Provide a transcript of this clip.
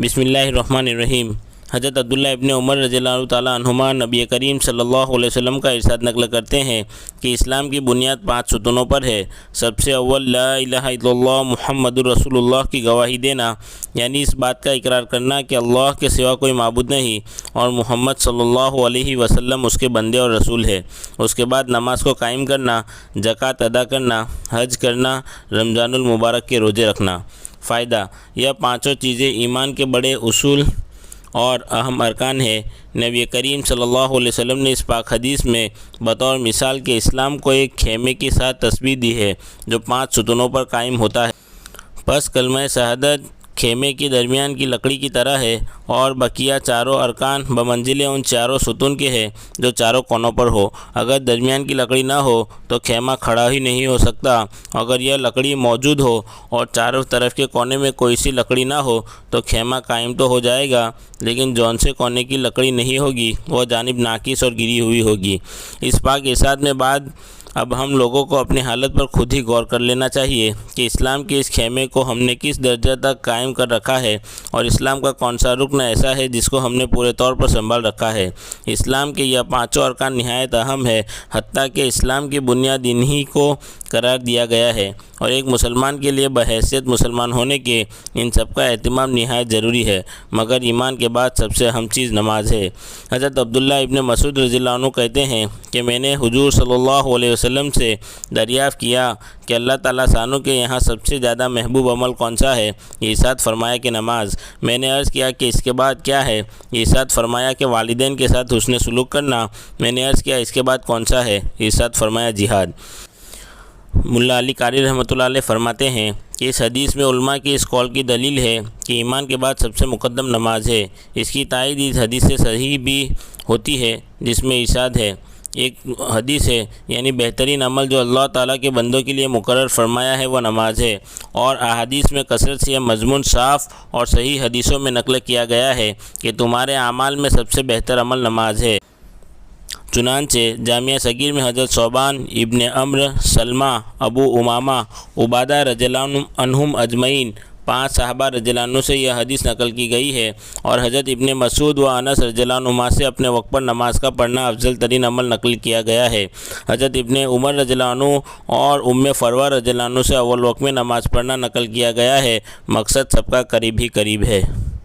بسم اللہ الرحمن الرحیم۔ حضرت عبداللہ ابن عمر رضی اللہ تعالیٰ عنہما نبی کریم صلی اللہ علیہ وسلم کا ارشاد نقل کرتے ہیں کہ اسلام کی بنیاد 5 ستونوں پر ہے۔ سب سے اول لا الہ الا اللہ محمد رسول اللہ کی گواہی دینا، یعنی اس بات کا اقرار کرنا کہ اللہ کے سوا کوئی معبود نہیں اور محمد صلی اللہ علیہ وسلم اس کے بندے اور رسول ہے۔ اس کے بعد نماز کو قائم کرنا، زکوٰۃ ادا کرنا، حج کرنا، رمضان المبارک کے روزے رکھنا۔ فائدہ: یہ 5 چیزیں ایمان کے بڑے اصول اور اہم ارکان ہیں۔ نبی کریم صلی اللہ علیہ وسلم نے اس پاک حدیث میں بطور مثال کے اسلام کو ایک خیمے کے ساتھ تشبیہ دی ہے جو 5 ستونوں پر قائم ہوتا ہے۔ پس کلمہ شہادت خیمے کے درمیان کی لکڑی کی طرح ہے اور بقیہ چاروں ارکان بمنزلِ ان چاروں ستون کے ہیں جو چاروں کونوں پر ہو۔ اگر درمیان کی لکڑی نہ ہو تو خیمہ کھڑا ہی نہیں ہو سکتا۔ اگر یہ لکڑی موجود ہو اور چاروں طرف کے کونے میں کوئی سی لکڑی نہ ہو تو خیمہ قائم تو ہو جائے گا، لیکن جون سے کونے کی لکڑی نہیں ہوگی وہ جانب ناقص اور گری ہوئی ہوگی۔ اس پاک ارشاد میں بعد اب ہم لوگوں کو اپنی حالت پر خود ہی غور کر لینا چاہیے کہ اسلام کے اس خیمے کو ہم نے کس درجہ تک قائم کر رکھا ہے اور اسلام کا کون سا رکن ایسا ہے جس کو ہم نے پورے طور پر سنبھال رکھا ہے۔ اسلام کے یہ 5 ارکان نہایت اہم ہے، حتیٰ کہ اسلام کی بنیاد انہی کو قرار دیا گیا ہے، اور ایک مسلمان کے لیے بحیثیت مسلمان ہونے کے ان سب کا اہتمام نہایت ضروری ہے، مگر ایمان کے بعد سب سے اہم چیز نماز ہے۔ حضرت عبداللہ ابن مسعود رضی اللہ عنہ کہتے ہیں کہ میں نے حضور صلی اللہ علیہ وسلم سے دریافت کیا کہ اللہ تعالیٰ شانو کے یہاں سب سے زیادہ محبوب عمل کون سا ہے؟ ارشاد فرمایا کہ نماز۔ میں نے عرض کیا کہ اس کے بعد کیا ہے؟ ارشاد فرمایا کہ والدین کے ساتھ حسن سلوک کرنا۔ میں نے عرض کیا اس کے بعد کون سا ہے؟ ارشاد فرمایا جہاد۔ ملا علی قاری رحمۃ اللہ علیہ فرماتے ہیں کہ اس حدیث میں علماء کی اس قول کی دلیل ہے کہ ایمان کے بعد سب سے مقدم نماز ہے۔ اس کی تائید اس حدیث سے صحیح بھی ہوتی ہے جس میں ارشاد ہے، ایک حدیث ہے یعنی بہترین عمل جو اللہ تعالیٰ کے بندوں کے لیے مقرر فرمایا ہے وہ نماز ہے، اور احادیث میں کثرت سے یہ مضمون صاف اور صحیح حدیثوں میں نقل کیا گیا ہے کہ تمہارے اعمال میں سب سے بہتر عمل نماز ہے۔ چنانچہ جامعہ صغیر میں حضرت ثوبان ابن عمرو، سلمہ، ابو امامہ، عبادہ رضی اللہ عنہم اجمعین 5 صحابہ رضی اللہ عنہ سے یہ حدیث نقل کی گئی ہے، اور حضرت ابن مسعود و انس رضی اللہ عنہما سے اپنے وقت پر نماز کا پڑھنا افضل ترین عمل نقل کیا گیا ہے۔ حضرت ابن عمر رضی اللہ عنہ اور فروہ رضی اللہ عنہ سے اول وقت میں نماز پڑھنا نقل کیا گیا ہے۔ مقصد سب کا قریب ہی قریب ہے۔